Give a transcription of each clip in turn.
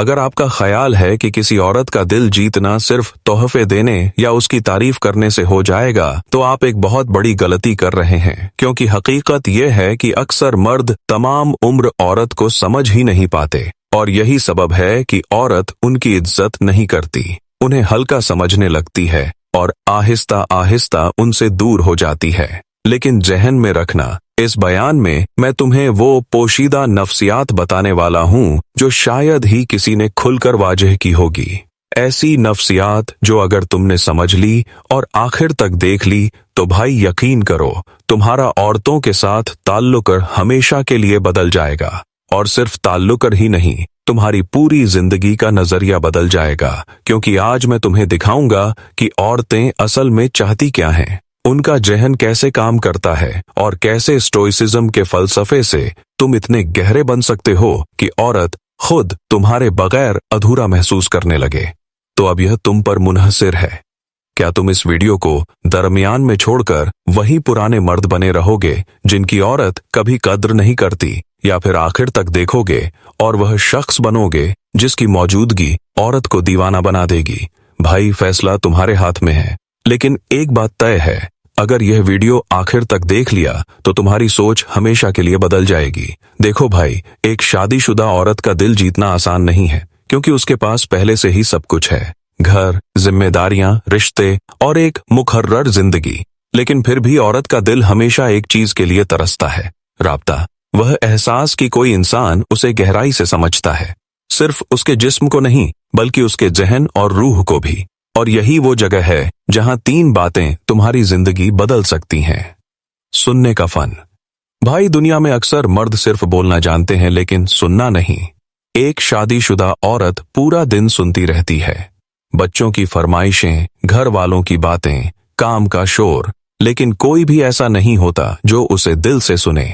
अगर आपका ख्याल है कि किसी औरत का दिल जीतना सिर्फ तोहफे देने या उसकी तारीफ करने से हो जाएगा, तो आप एक बहुत बड़ी गलती कर रहे हैं, क्योंकि हकीकत यह है कि अक्सर मर्द तमाम उम्र औरत को समझ ही नहीं पाते, और यही सबब है कि औरत उनकी इज्जत नहीं करती, उन्हें हल्का समझने लगती है और आहिस्ता आहिस्ता उनसे दूर हो जाती है। लेकिन जहन में रखना, इस बयान में मैं तुम्हें वो पोशीदा नफ्सियात बताने वाला हूँ जो शायद ही किसी ने खुलकर वाजह की होगी। ऐसी नफ्सियात जो अगर तुमने समझ ली और आखिर तक देख ली तो भाई यकीन करो, तुम्हारा औरतों के साथ ताल्लुक हमेशा के लिए बदल जाएगा। और सिर्फ ताल्लुक ही नहीं, तुम्हारी पूरी जिंदगी का नजरिया बदल जाएगा, क्योंकि आज मैं तुम्हें दिखाऊंगा कि औरतें असल में चाहती क्या हैं, उनका जहन कैसे काम करता है और कैसे स्टोइसिज्म के फलसफे से तुम इतने गहरे बन सकते हो कि औरत खुद तुम्हारे बगैर अधूरा महसूस करने लगे। तो अब यह तुम पर मुनहसिर है। क्या तुम इस वीडियो को दरमियान में छोड़कर वही पुराने मर्द बने रहोगे जिनकी औरत कभी कद्र नहीं करती, या फिर आखिर तक देखोगे और वह शख्स बनोगे जिसकी मौजूदगी औरत को दीवाना बना देगी? भाई, फैसला तुम्हारे हाथ में है। लेकिन एक बात तय है, अगर यह वीडियो आखिर तक देख लिया तो तुम्हारी सोच हमेशा के लिए बदल जाएगी। देखो भाई, एक शादीशुदा औरत का दिल जीतना आसान नहीं है, क्योंकि उसके पास पहले से ही सब कुछ है, घर, जिम्मेदारियां, रिश्ते और एक मुकर्रर जिंदगी। लेकिन फिर भी औरत का दिल हमेशा एक चीज के लिए तरसता है, राब्ता। वह एहसास कि कोई इंसान उसे गहराई से समझता है, सिर्फ उसके जिस्म को नहीं बल्कि उसके जहन और रूह को भी। और यही वो जगह है जहां 3 बातें तुम्हारी जिंदगी बदल सकती हैं। सुनने का फन। भाई, दुनिया में अक्सर मर्द सिर्फ बोलना जानते हैं लेकिन सुनना नहीं। एक शादीशुदा औरत पूरा दिन सुनती रहती है, बच्चों की फरमाइशें, घर वालों की बातें, काम का शोर, लेकिन कोई भी ऐसा नहीं होता जो उसे दिल से सुने।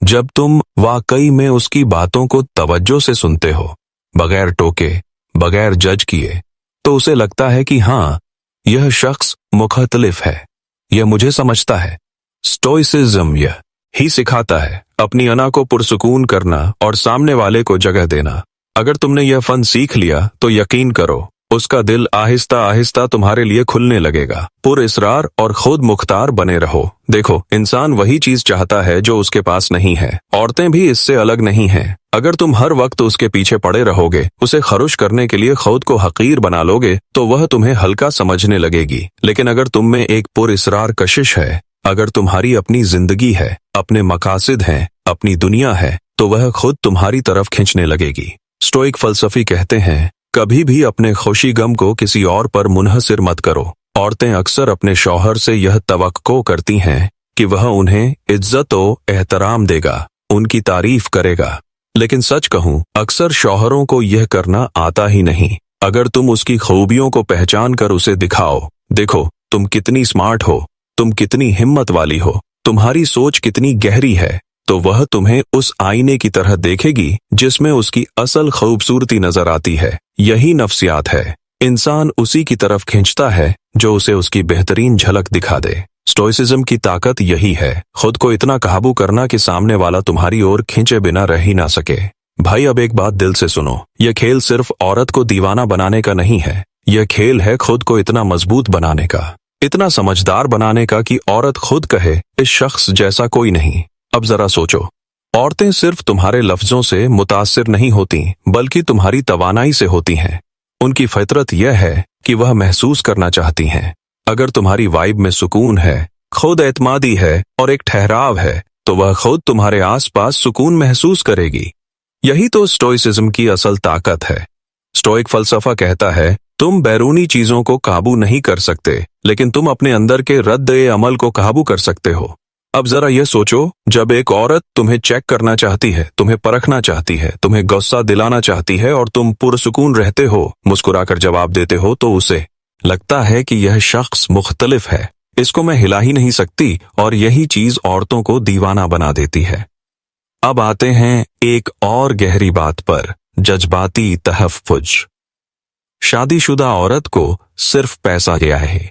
जब तुम वाकई में उसकी बातों को तवज्जो से सुनते हो, बगैर टोके, बगैर जज किए, तो उसे लगता है कि हाँ, यह शख्स मुख्तलिफ है, यह मुझे समझता है। स्टोइसिज्म यह ही सिखाता है अपनी अना को पुरसुकून करना और सामने वाले को जगह देना। अगर तुमने यह फन सीख लिया तो यकीन करो, उसका दिल आहिस्ता आहिस्ता तुम्हारे लिए खुलने लगेगा। पुरइसरार और खुद मुख्तार बने रहो। देखो, इंसान वही चीज चाहता है जो उसके पास नहीं है। औरतें भी इससे अलग नहीं हैं। अगर तुम हर वक्त उसके पीछे पड़े रहोगे, उसे खुश करने के लिए खुद को हकीर बना लोगे, तो वह तुम्हें हल्का समझने लगेगी। लेकिन अगर तुम में एक पुरइसरार कशिश है, अगर तुम्हारी अपनी जिंदगी है, अपने मकासिद हैं, अपनी दुनिया है, तो वह खुद तुम्हारी तरफ खींचने लगेगी। स्टोइक फलसफी कहते हैं, कभी भी अपने खुशी गम को किसी और पर मुनहसिर मत करो। औरतें अक्सर अपने शौहर से यह तवक्को करती हैं कि वह उन्हें इज्जत व एहतराम देगा, उनकी तारीफ करेगा। लेकिन सच कहूं, अक्सर शौहरों को यह करना आता ही नहीं। अगर तुम उसकी खूबियों को पहचान कर उसे दिखाओ, देखो तुम कितनी स्मार्ट हो, तुम कितनी हिम्मत वाली हो, तुम्हारी सोच कितनी गहरी है, तो वह तुम्हें उस आईने की तरह देखेगी जिसमें उसकी असल खूबसूरती नजर आती है। यही नफ्सियात है। इंसान उसी की तरफ खींचता है जो उसे उसकी बेहतरीन झलक दिखा दे। स्टोइसिज्म की ताकत यही है, खुद को इतना काबू करना कि सामने वाला तुम्हारी ओर खींचे बिना रह ही ना सके। भाई, अब एक बात दिल से सुनो, यह खेल सिर्फ औरत को दीवाना बनाने का नहीं है, यह खेल है खुद को इतना मजबूत बनाने का, इतना समझदार बनाने का कि औरत खुद कहे, इस शख्स जैसा कोई नहीं। अब जरा सोचो, औरतें सिर्फ तुम्हारे लफ्जों से मुतासिर नहीं होती, बल्कि तुम्हारी तवानाई से होती हैं। उनकी फितरत यह है कि वह महसूस करना चाहती हैं। अगर तुम्हारी वाइब में सुकून है, खुद एतमादी है और एक ठहराव है, तो वह खुद तुम्हारे आसपास सुकून महसूस करेगी। यही तो स्टोइसिज्म की असल ताकत है। स्टोइक फलसफा कहता है, तुम बैरूनी चीजों को काबू नहीं कर सकते, लेकिन तुम अपने अंदर के रद्द अमल को काबू कर सकते हो। अब जरा यह सोचो, जब एक औरत तुम्हें चेक करना चाहती है, तुम्हें परखना चाहती है, तुम्हें गुस्सा दिलाना चाहती है और तुम पुरसुकून रहते हो, मुस्कुराकर जवाब देते हो, तो उसे लगता है कि यह शख्स मुख्तलिफ है, इसको मैं हिला ही नहीं सकती, और यही चीज औरतों को दीवाना बना देती है। अब आते हैं एक और गहरी बात पर, जज्बाती तहफ्फुज। शादीशुदा औरत को सिर्फ पैसा गया है,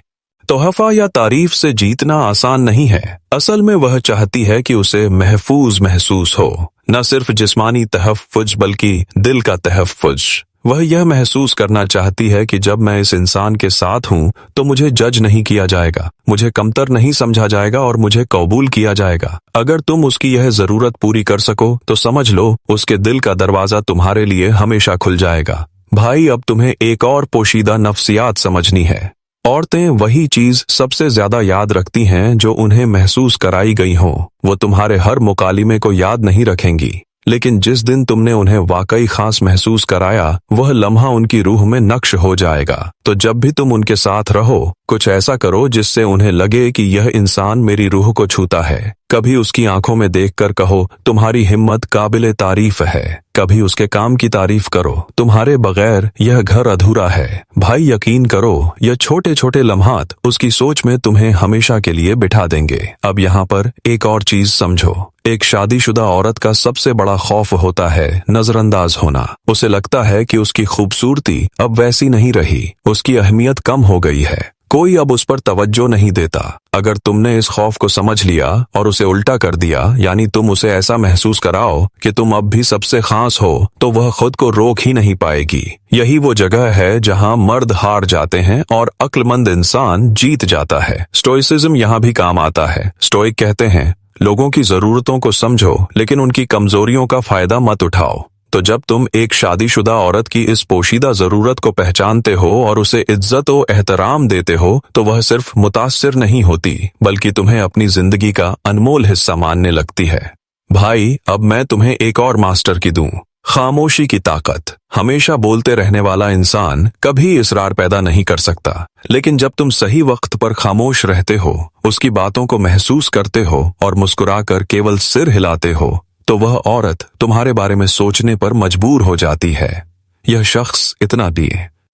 तोहफा या तारीफ से जीतना आसान नहीं है। असल में वह चाहती है कि उसे महफूज महसूस हो, न सिर्फ जिस्मानी तहफ्फुज बल्कि दिल का तहफ्फुज। वह यह महसूस करना चाहती है कि जब मैं इस इंसान के साथ हूं तो मुझे जज नहीं किया जाएगा, मुझे कमतर नहीं समझा जाएगा और मुझे कबूल किया जाएगा। अगर तुम उसकी यह जरूरत पूरी कर सको तो समझ लो उसके दिल का दरवाजा तुम्हारे लिए हमेशा खुल जाएगा। भाई, अब तुम्हें एक और पोशीदा नफ्सियात समझनी है। औरतें वही चीज सबसे ज्यादा याद रखती हैं जो उन्हें महसूस कराई गई हो। वो तुम्हारे हर मुकालिमे को याद नहीं रखेंगी, लेकिन जिस दिन तुमने उन्हें वाकई खास महसूस कराया वह लम्हा उनकी रूह में नक्श हो जाएगा। तो जब भी तुम उनके साथ रहो कुछ ऐसा करो जिससे उन्हें लगे कि यह इंसान मेरी रूह को छूता है। कभी उसकी आंखों में देखकर कहो तुम्हारी हिम्मत काबिले तारीफ है, कभी उसके काम की तारीफ करो, तुम्हारे बगैर यह घर अधूरा है। भाई, यकीन करो यह छोटे छोटे लम्हात उसकी सोच में तुम्हें हमेशा के लिए बिठा देंगे। अब यहाँ पर एक और चीज समझो। एक शादीशुदा औरत का सबसे बड़ा खौफ होता है नजरअंदाज होना। उसे लगता है कि उसकी खूबसूरती अब वैसी नहीं रही, उसकी अहमियत कम हो गई है, कोई अब उस पर तवज्जो नहीं देता। अगर तुमने इस खौफ को समझ लिया और उसे उल्टा कर दिया, यानी तुम उसे ऐसा महसूस कराओ कि तुम अब भी सबसे खास हो, तो वह खुद को रोक ही नहीं पाएगी। यही वो जगह है जहां मर्द हार जाते हैं और अक्लमंद इंसान जीत जाता है। स्टोइसिज्म यहाँ भी काम आता है। स्टोइक कहते हैं लोगों की जरूरतों को समझो लेकिन उनकी कमजोरियों का फायदा मत उठाओ। तो जब तुम एक शादीशुदा औरत की इस पोशीदा जरूरत को पहचानते हो और उसे इज्जत और एहतराम देते हो तो वह सिर्फ मुतासिर नहीं होती बल्कि तुम्हें अपनी जिंदगी का अनमोल हिस्सा मानने लगती है। भाई, अब मैं तुम्हें एक और मास्टर की दूं, खामोशी की ताकत। हमेशा बोलते रहने वाला इंसान कभी इसरार पैदा नहीं कर सकता, लेकिन जब तुम सही वक्त पर खामोश रहते हो, उसकी बातों को महसूस करते हो और मुस्कुराकर केवल सिर हिलाते हो, तो वह औरत तुम्हारे बारे में सोचने पर मजबूर हो जाती है। यह शख्स इतना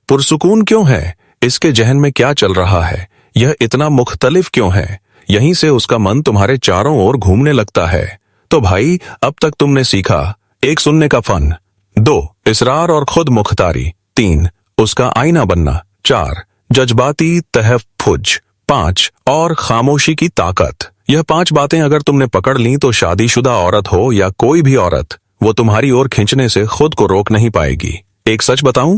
पुरसुकून क्यों है? इसके जहन में क्या चल रहा है? यह इतना मुख्तलिफ क्यों है? यहीं से उसका मन तुम्हारे चारों ओर घूमने लगता है। तो भाई, अब तक तुमने सीखा 1 सुनने का फन, 2 इसरार और खुद मुख्तारी, 3 उसका आईना बनना, 4 जज्बाती तहफ्फुज, 5 और खामोशी की ताकत। यह 5 बातें अगर तुमने पकड़ ली तो शादीशुदा औरत हो या कोई भी औरत, वो तुम्हारी ओर खींचने से खुद को रोक नहीं पाएगी। एक सच बताऊं,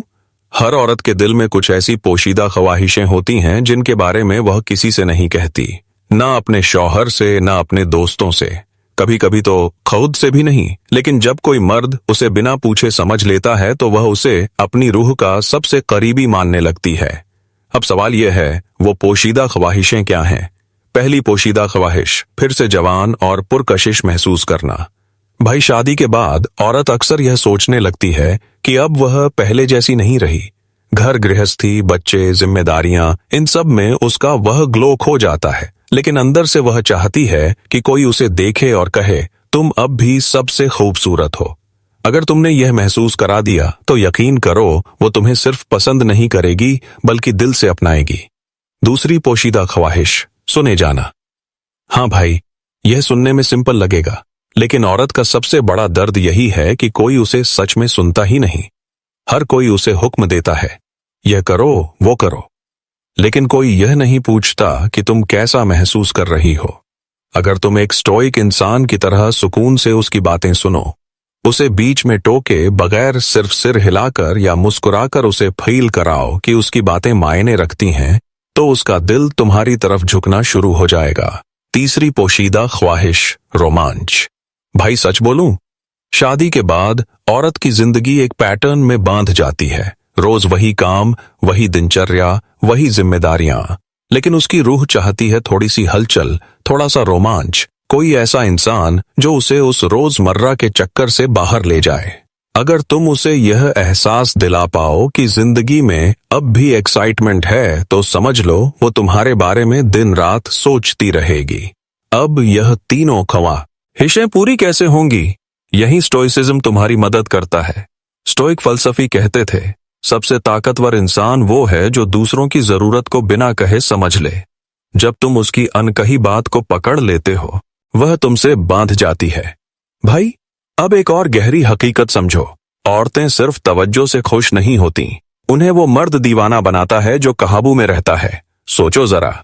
हर औरत के दिल में कुछ ऐसी पोशीदा ख्वाहिशें होती हैं जिनके बारे में वह किसी से नहीं कहती, ना अपने शौहर से, ना अपने दोस्तों से, कभी कभी तो खुद से भी नहीं। लेकिन जब कोई मर्द उसे बिना पूछे समझ लेता है तो वह उसे अपनी रूह का सबसे करीबी मानने लगती है। अब सवाल यह है, वो पोशीदा ख्वाहिशें क्या हैं? पहली पोशीदा ख्वाहिश, फिर से जवान और पुरकशिश महसूस करना। भाई, शादी के बाद औरत अक्सर यह सोचने लगती है कि अब वह पहले जैसी नहीं रही। घर गृहस्थी, बच्चे, जिम्मेदारियां, इन सब में उसका वह ग्लो खो जाता है, लेकिन अंदर से वह चाहती है कि कोई उसे देखे और कहे तुम अब भी सबसे खूबसूरत हो। अगर तुमने यह महसूस करा दिया तो यकीन करो वो तुम्हें सिर्फ पसंद नहीं करेगी बल्कि दिल से अपनाएगी। दूसरी पोशीदा ख्वाहिश, सुने जाना। हाँ भाई, यह सुनने में सिंपल लगेगा, लेकिन औरत का सबसे बड़ा दर्द यही है कि कोई उसे सच में सुनता ही नहीं। हर कोई उसे हुक्म देता है, यह करो, वो करो, लेकिन कोई यह नहीं पूछता कि तुम कैसा महसूस कर रही हो। अगर तुम एक स्टोइक इंसान की तरह सुकून से उसकी बातें सुनो, उसे बीच में टोके बगैर सिर्फ सिर हिलाकर या मुस्कुराकर उसे फील कराओ कि उसकी बातें मायने रखती हैं, तो उसका दिल तुम्हारी तरफ झुकना शुरू हो जाएगा। तीसरी पोशीदा ख्वाहिश, रोमांच। भाई, सच बोलूं, शादी के बाद औरत की जिंदगी एक पैटर्न में बांध जाती है। रोज वही काम, वही दिनचर्या, वही जिम्मेदारियां, लेकिन उसकी रूह चाहती है थोड़ी सी हलचल, थोड़ा सा रोमांच, कोई ऐसा इंसान जो उसे उस रोजमर्रा के चक्कर से बाहर ले जाए। अगर तुम उसे यह एहसास दिला पाओ कि जिंदगी में अब भी एक्साइटमेंट है, तो समझ लो वो तुम्हारे बारे में दिन रात सोचती रहेगी। अब यह तीनों ख्वाहिशें पूरी कैसे होंगी? यही स्टोइसिज्म तुम्हारी मदद करता है। स्टोइक फलसफी कहते थे, सबसे ताकतवर इंसान वो है जो दूसरों की जरूरत को बिना कहे समझ ले। जब तुम उसकी अनकही बात को पकड़ लेते हो, वह तुमसे बांध जाती है। भाई, अब एक और गहरी हकीकत समझो। औरतें सिर्फ तवज्जो से खुश नहीं होती, उन्हें वो मर्द दीवाना बनाता है जो काबू में रहता है। सोचो जरा,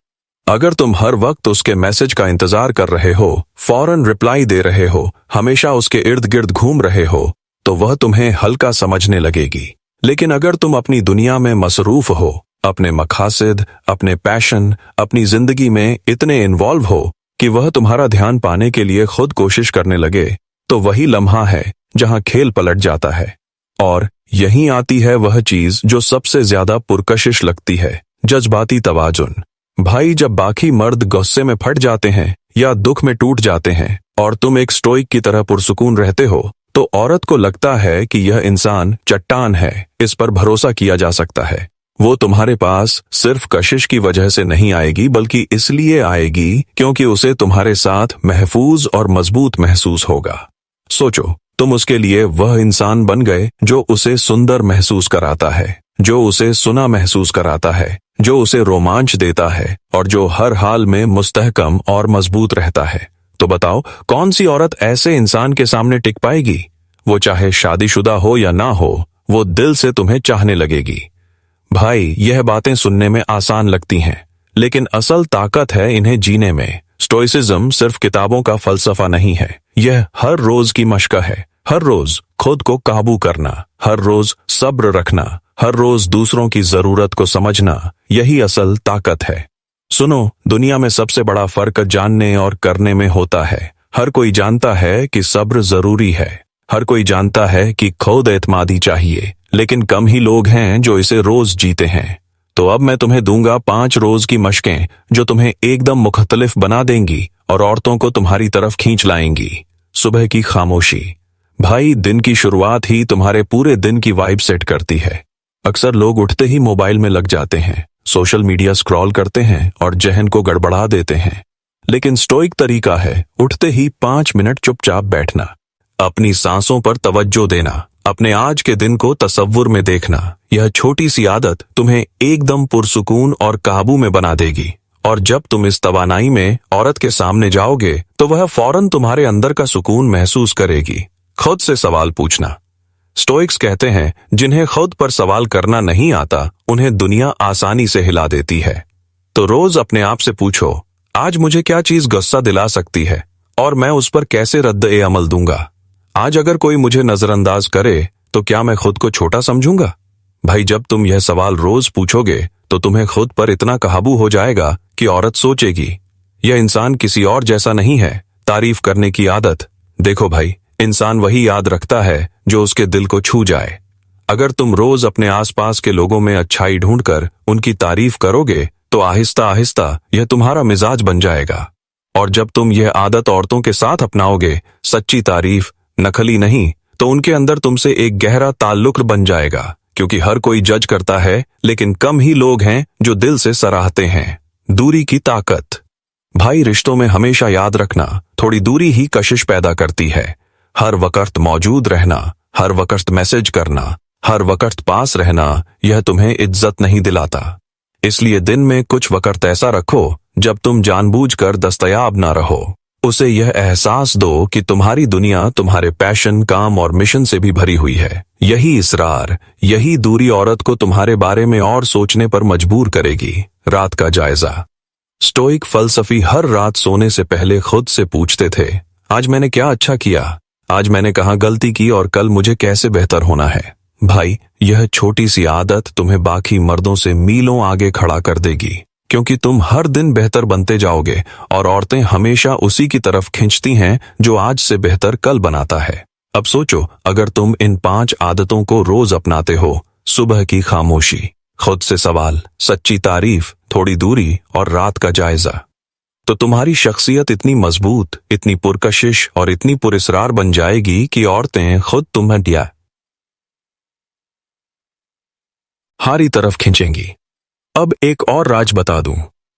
अगर तुम हर वक्त उसके मैसेज का इंतजार कर रहे हो, फौरन रिप्लाई दे रहे हो, हमेशा उसके इर्द गिर्द घूम रहे हो, तो वह तुम्हें हल्का समझने लगेगी। लेकिन अगर तुम अपनी दुनिया में मसरूफ हो, अपने मकासद, अपने पैशन, अपनी जिंदगी में इतने इन्वॉल्व हो कि वह तुम्हारा ध्यान पाने के लिए खुद कोशिश करने लगे, तो वही लम्हा है जहां खेल पलट जाता है। और यहीं आती है वह चीज जो सबसे ज्यादा पुरकशिश लगती है, जज्बाती तवाजुन। भाई, जब बाकी मर्द गुस्से में फट जाते हैं या दुख में टूट जाते हैं और तुम एक स्टोइक की तरह पुरसुकून रहते हो, तो औरत को लगता है कि यह इंसान चट्टान है, इस पर भरोसा किया जा सकता है। वो तुम्हारे पास सिर्फ कशिश की वजह से नहीं आएगी, बल्कि इसलिए आएगी क्योंकि उसे तुम्हारे साथ महफूज और मजबूत महसूस होगा। सोचो, तुम उसके लिए वह इंसान बन गए जो उसे सुंदर महसूस कराता है, जो उसे सुना महसूस कराता है, जो उसे रोमांच देता है और जो हर हाल में मुस्तहकम और मजबूत रहता है। तो बताओ, कौन सी औरत ऐसे इंसान के सामने टिक पाएगी? वो चाहे शादीशुदा हो या ना हो, वो दिल से तुम्हें चाहने लगेगी। भाई, यह बातें सुनने में आसान लगती हैं, लेकिन असल ताकत है इन्हें जीने में। स्टोइसिज्म सिर्फ किताबों का फलसफा नहीं है, यह हर रोज की मशक है। हर रोज खुद को काबू करना, हर रोज सब्र रखना, हर रोज दूसरों की जरूरत को समझना, यही असल ताकत है। सुनो, दुनिया में सबसे बड़ा फर्क जानने और करने में होता है। हर कोई जानता है कि सब्र जरूरी है, हर कोई जानता है कि खुद एतमादी चाहिए, लेकिन कम ही लोग हैं जो इसे रोज जीते हैं। तो अब मैं तुम्हें दूंगा 5 रोज की मशकें जो तुम्हें एकदम मुख्तलिफ बना देंगी और औरतों को तुम्हारी तरफ खींच लाएंगी। सुबह की खामोशी। भाई, दिन की शुरुआत ही तुम्हारे पूरे दिन की वाइब सेट करती है। अक्सर लोग उठते ही मोबाइल में लग जाते हैं, सोशल मीडिया स्क्रॉल करते हैं और जहन को गड़बड़ा देते हैं। लेकिन स्टोइक तरीका है उठते ही 5 मिनट चुपचाप बैठना, अपनी सांसों पर तवज्जो देना, अपने आज के दिन को तसव्वुर में देखना। यह छोटी सी आदत तुम्हें एकदम पुरसुकून और काबू में बना देगी। और जब तुम इस तवानाई में औरत के सामने जाओगे, तो वह फौरन तुम्हारे अंदर का सुकून महसूस करेगी। खुद से सवाल पूछना। स्टोइक्स कहते हैं, जिन्हें खुद पर सवाल करना नहीं आता, उन्हें दुनिया आसानी से हिला देती है। तो रोज अपने आप से पूछो, आज मुझे क्या चीज गुस्सा दिला सकती है और मैं उस पर कैसे रद्द-ए-अमल दूंगा। आज अगर कोई मुझे नजरअंदाज करे, तो क्या मैं खुद को छोटा समझूंगा? भाई, जब तुम यह सवाल रोज पूछोगे, तो तुम्हें खुद पर इतना काबू हो जाएगा कि औरत सोचेगी, यह इंसान किसी और जैसा नहीं है। तारीफ करने की आदत। देखो भाई, इंसान वही याद रखता है जो उसके दिल को छू जाए। अगर तुम रोज अपने आसपास के लोगों में अच्छाई ढूंढकर उनकी तारीफ करोगे, तो आहिस्ता आहिस्ता यह तुम्हारा मिजाज बन जाएगा। और जब तुम यह आदत औरतों के साथ अपनाओगे, सच्ची तारीफ, नकली नहीं, तो उनके अंदर तुमसे एक गहरा ताल्लुक बन जाएगा। क्योंकि हर कोई जज करता है, लेकिन कम ही लोग हैं जो दिल से सराहते हैं। दूरी की ताकत। भाई, रिश्तों में हमेशा याद रखना, थोड़ी दूरी ही कशिश पैदा करती है। हर वक्त मौजूद रहना, हर वक्त मैसेज करना, हर वक्त पास रहना, यह तुम्हें इज्जत नहीं दिलाता। इसलिए दिन में कुछ वक्त ऐसा रखो जब तुम जानबूझकर दस्तयाब ना रहो। उसे यह एहसास दो कि तुम्हारी दुनिया तुम्हारे पैशन, काम और मिशन से भी भरी हुई है। यही इसरार, यही दूरी औरत को तुम्हारे बारे में और सोचने पर मजबूर करेगी। रात का जायजा। स्टोइक फलसफी हर रात सोने से पहले खुद से पूछते थे, आज मैंने क्या अच्छा किया, आज मैंने कहाँ गलती की और कल मुझे कैसे बेहतर होना है। भाई, यह छोटी सी आदत तुम्हें बाकी मर्दों से मीलों आगे खड़ा कर देगी, क्योंकि तुम हर दिन बेहतर बनते जाओगे और औरतें हमेशा उसी की तरफ खींचती हैं जो आज से बेहतर कल बनाता है। अब सोचो, अगर तुम इन 5 आदतों को रोज अपनाते हो, सुबह की खामोशी, खुद से सवाल, सच्ची तारीफ, थोड़ी दूरी और रात का जायजा, तो तुम्हारी शख्सियत इतनी मजबूत, इतनी पुरकशिश और इतनी पुरस्रार बन जाएगी कि औरतें खुद तुम्हें हारी तरफ खींचेंगी। अब एक और राज बता दूं,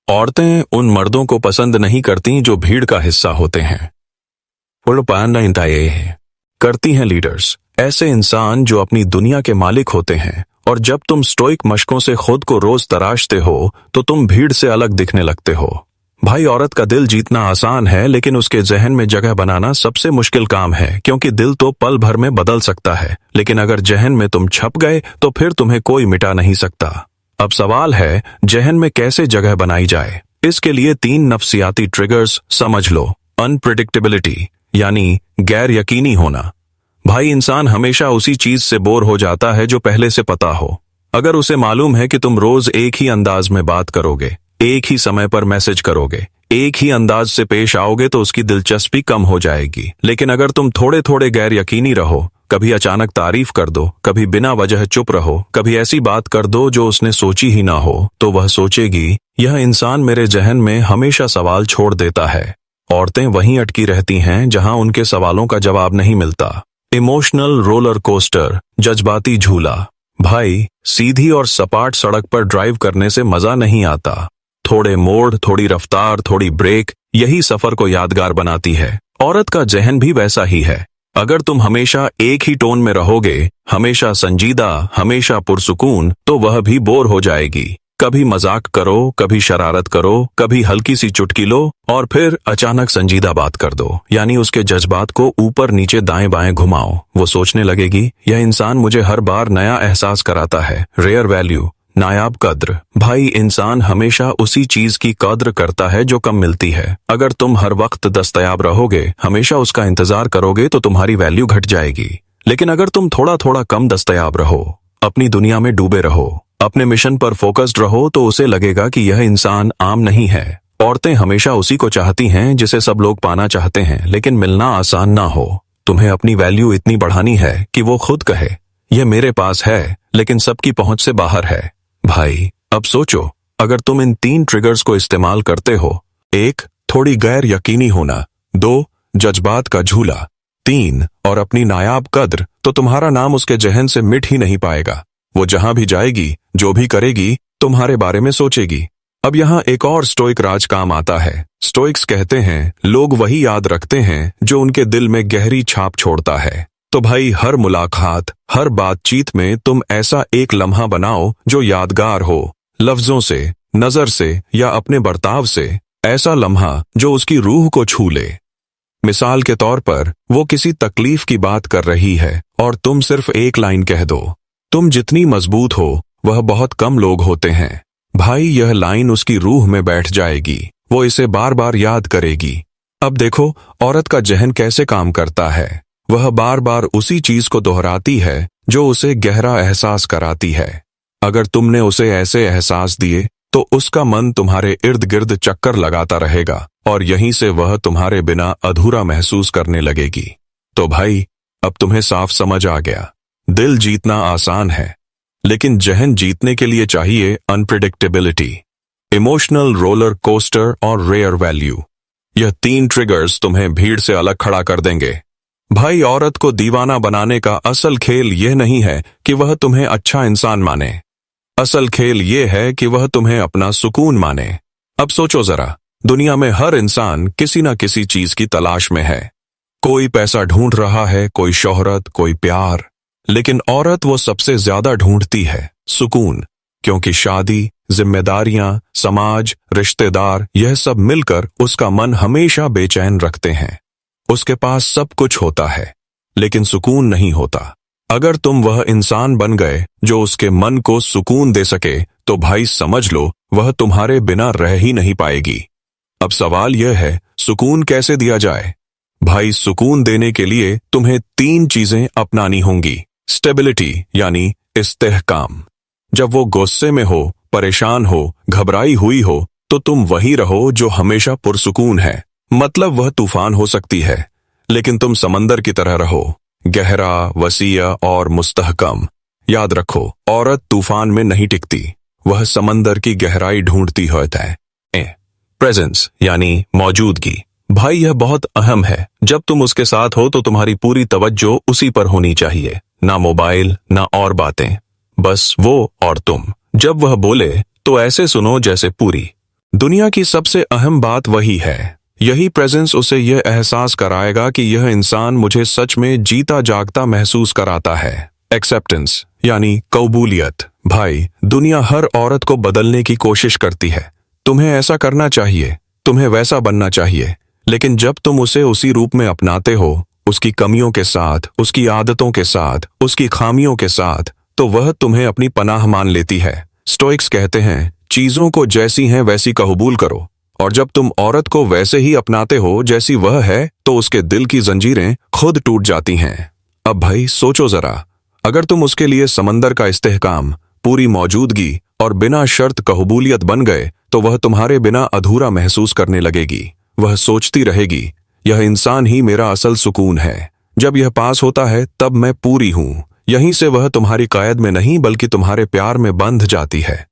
औरतें उन मर्दों को पसंद नहीं करती जो भीड़ का हिस्सा होते हैं। करती हैं लीडर्स, ऐसे इंसान जो अपनी दुनिया के मालिक होते हैं। और जब तुम स्टोइक मशकों से खुद को रोज तराशते हो, तो तुम भीड़ से अलग दिखने लगते हो। भाई, औरत का दिल जीतना आसान है, लेकिन उसके जहन में जगह बनाना सबसे मुश्किल काम है, क्योंकि दिल तो पल भर में बदल सकता है, लेकिन अगर जहन में तुम छप गए तो फिर तुम्हें कोई मिटा नहीं सकता। अब सवाल है, जहन में कैसे जगह बनाई जाए। इसके लिए 3 नफ्सियाती ट्रिगर्स समझ लो। अनप्रिडिक्टेबिलिटी, यानी गैर यकीनी होना। भाई इंसान हमेशा उसी चीज से बोर हो जाता है जो पहले से पता हो। अगर उसे मालूम है कि तुम रोज एक ही अंदाज में बात करोगे, एक ही समय पर मैसेज करोगे, एक ही अंदाज से पेश आओगे, तो उसकी दिलचस्पी कम हो जाएगी। लेकिन अगर तुम थोड़े थोड़े गैर यकीनी रहो, कभी अचानक तारीफ कर दो, कभी बिना वजह चुप रहो, कभी ऐसी बात कर दो जो उसने सोची ही ना हो, तो वह सोचेगी, यह इंसान मेरे जहन में हमेशा सवाल छोड़ देता है। औरतें वहीं अटकी रहती हैं जहां उनके सवालों का जवाब नहीं मिलता। इमोशनल रोलर कोस्टर, जज्बाती झूला। भाई, सीधी और सपाट सड़क पर ड्राइव करने से मजा नहीं आता। थोड़े मोड़, थोड़ी रफ्तार, थोड़ी ब्रेक, यही सफर को यादगार बनाती है। औरत का जहन भी वैसा ही है। अगर तुम हमेशा एक ही टोन में रहोगे, हमेशा संजीदा, हमेशा पुरसुकून, तो वह भी बोर हो जाएगी। कभी मजाक करो, कभी शरारत करो, कभी हल्की सी चुटकी लो और फिर अचानक संजीदा बात कर दो, यानी उसके जज्बात को ऊपर नीचे दाएं बाएं घुमाओ। वो सोचने लगेगी, यह इंसान मुझे हर बार नया एहसास कराता है। रेयर वैल्यू, नायाब कद्र। भाई, इंसान हमेशा उसी चीज की कद्र करता है जो कम मिलती है। अगर तुम हर वक्त दस्तयाब रहोगे, हमेशा उसका इंतजार करोगे, तो तुम्हारी वैल्यू घट जाएगी। लेकिन अगर तुम थोड़ा थोड़ा कम दस्तयाब रहो, अपनी दुनिया में डूबे रहो, अपने मिशन पर फोकस्ड रहो, तो उसे लगेगा कि यह इंसान आम नहीं है। औरतें हमेशा उसी को चाहती हैं जिसे सब लोग पाना चाहते हैं, लेकिन मिलना आसान ना हो। तुम्हें अपनी वैल्यू इतनी बढ़ानी है कि वो खुद कहे, यह मेरे पास है लेकिन सबकी पहुंच से बाहर है। भाई, अब सोचो, अगर तुम इन 3 ट्रिगर्स को इस्तेमाल करते हो, 1, थोड़ी गैर यकीनी होना, 2, जज्बात का झूला, 3, और अपनी नायाब कद्र, तो तुम्हारा नाम उसके जहन से मिट ही नहीं पाएगा। वो जहां भी जाएगी, जो भी करेगी, तुम्हारे बारे में सोचेगी। अब यहाँ एक और स्टोइक राज काम आता है। स्टोइक्स कहते हैं, लोग वही याद रखते हैं जो उनके दिल में गहरी छाप छोड़ता है। तो भाई, हर मुलाकात, हर बातचीत में तुम ऐसा एक लम्हा बनाओ जो यादगार हो। लफ्जों से, नजर से या अपने बर्ताव से, ऐसा लम्हा जो उसकी रूह को छू ले। मिसाल के तौर पर, वो किसी तकलीफ की बात कर रही है और तुम सिर्फ एक लाइन कह दो, तुम जितनी मजबूत हो वह बहुत कम लोग होते हैं। भाई, यह लाइन उसकी रूह में बैठ जाएगी, वो इसे बार बार याद करेगी। अब देखो, औरत का जहन कैसे काम करता है। वह बार बार उसी चीज को दोहराती है जो उसे गहरा एहसास कराती है। अगर तुमने उसे ऐसे एहसास दिए, तो उसका मन तुम्हारे इर्द गिर्द चक्कर लगाता रहेगा और यहीं से वह तुम्हारे बिना अधूरा महसूस करने लगेगी। तो भाई, अब तुम्हें साफ समझ आ गया, दिल जीतना आसान है, लेकिन जहन जीतने के लिए चाहिए अनप्रिडिक्टेबिलिटी, इमोशनल रोलर कोस्टर और रेयर वैल्यू। यह 3 ट्रिगर्स तुम्हें भीड़ से अलग खड़ा कर देंगे। भाई, औरत को दीवाना बनाने का असल खेल यह नहीं है कि वह तुम्हें अच्छा इंसान माने। असल खेल यह है कि वह तुम्हें अपना सुकून माने। अब सोचो जरा, दुनिया में हर इंसान किसी न किसी चीज की तलाश में है। कोई पैसा ढूंढ रहा है, कोई शोहरत, कोई प्यार, लेकिन औरत वो सबसे ज्यादा ढूंढती है सुकून, क्योंकि शादी, जिम्मेदारियां, समाज, रिश्तेदार, यह सब मिलकर उसका मन हमेशा बेचैन रखते हैं। उसके पास सब कुछ होता है, लेकिन सुकून नहीं होता। अगर तुम वह इंसान बन गए जो उसके मन को सुकून दे सके, तो भाई समझ लो, वह तुम्हारे बिना रह ही नहीं पाएगी। अब सवाल यह है, सुकून कैसे दिया जाए। भाई, सुकून देने के लिए तुम्हें 3 चीजें अपनानी होंगी। स्टेबिलिटी, यानी इस्तेहकाम। जब वो गुस्से में हो, परेशान हो, घबराई हुई हो, तो तुम वही रहो जो हमेशा पुरसुकून है। मतलब वह तूफान हो सकती है, लेकिन तुम समंदर की तरह रहो, गहरा, वसीया और मुस्तहकम। याद रखो, औरत तूफान में नहीं टिकती, वह समंदर की गहराई ढूंढती होता है। प्रेजेंस, यानी मौजूदगी। भाई, यह बहुत अहम है। जब तुम उसके साथ हो तो तुम्हारी पूरी तवज्जो उसी पर होनी चाहिए, ना मोबाइल, ना और बातें, बस वो और तुम। जब वह बोले तो ऐसे सुनो जैसे पूरी दुनिया की सबसे अहम बात वही है। यही प्रेजेंस उसे यह एहसास कराएगा कि यह इंसान मुझे सच में जीता जागता महसूस कराता है। एक्सेप्टेंस, यानी कबूलियत। भाई, दुनिया हर औरत को बदलने की कोशिश करती है। तुम्हें ऐसा करना चाहिए, तुम्हें वैसा बनना चाहिए, लेकिन जब तुम उसे उसी रूप में अपनाते हो, उसकी कमियों के साथ, उसकी आदतों के साथ, उसकी खामियों के साथ, तो वह तुम्हें अपनी पनाह मान लेती है। स्टोइक्स कहते हैं, चीजों को जैसी हैं वैसी कबूल करो, और जब तुम औरत को वैसे ही अपनाते हो जैसी वह है, तो उसके दिल की जंजीरें खुद टूट जाती हैं। अब भाई सोचो जरा, अगर तुम उसके लिए समंदर का इस्तेहकाम, पूरी मौजूदगी और बिना शर्त कबूलियत बन गए, तो वह तुम्हारे बिना अधूरा महसूस करने लगेगी। वह सोचती रहेगी, यह इंसान ही मेरा असल सुकून है। जब यह पास होता है तब मैं पूरी हूं। यहीं से वह तुम्हारी कायद में नहीं बल्कि तुम्हारे प्यार में बंध जाती है।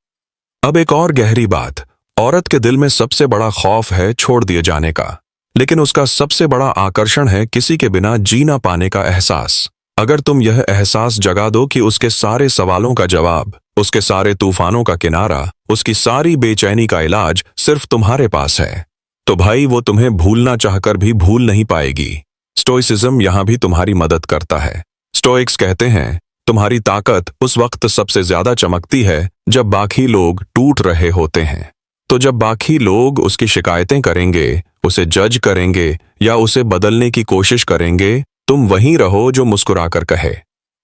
अब एक और गहरी बात, औरत के दिल में सबसे बड़ा खौफ है छोड़ दिए जाने का, लेकिन उसका सबसे बड़ा आकर्षण है किसी के बिना जी ना पाने का एहसास। अगर तुम यह एहसास जगा दो कि उसके सारे सवालों का जवाब, उसके सारे तूफानों का किनारा, उसकी सारी बेचैनी का इलाज सिर्फ तुम्हारे पास है, तो भाई वो तुम्हें भूलना चाहकर भी भूल नहीं पाएगी। स्टोइसिज्म यहां भी तुम्हारी मदद करता है। स्टोइक्स कहते हैं, तुम्हारी ताकत उस वक्त सबसे ज्यादा चमकती है जब बाकी लोग टूट रहे होते हैं। तो जब बाकी लोग उसकी शिकायतें करेंगे, उसे जज करेंगे या उसे बदलने की कोशिश करेंगे, तुम वहीं रहो जो मुस्कुराकर कहे,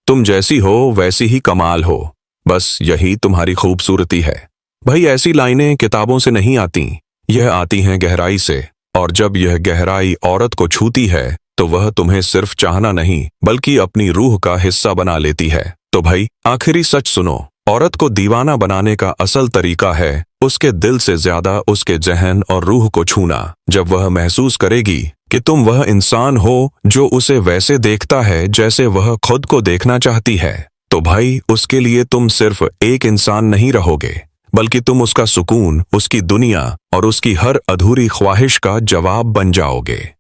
तुम जैसी हो वैसी ही कमाल हो। बस यही तुम्हारी खूबसूरती है। भाई ऐसी लाइनें किताबों से नहीं आती, यह आती हैं गहराई से, और जब यह गहराई औरत को छूती है तो वह तुम्हें सिर्फ चाहना नहीं बल्कि अपनी रूह का हिस्सा बना लेती है। तो भाई आखिरी सच सुनो, औरत को दीवाना बनाने का असल तरीका है उसके दिल से ज्यादा उसके जहन और रूह को छूना। जब वह महसूस करेगी कि तुम वह इंसान हो जो उसे वैसे देखता है जैसे वह खुद को देखना चाहती है, तो भाई उसके लिए तुम सिर्फ एक इंसान नहीं रहोगे, बल्कि तुम उसका सुकून, उसकी दुनिया और उसकी हर अधूरी ख्वाहिश का जवाब बन जाओगे।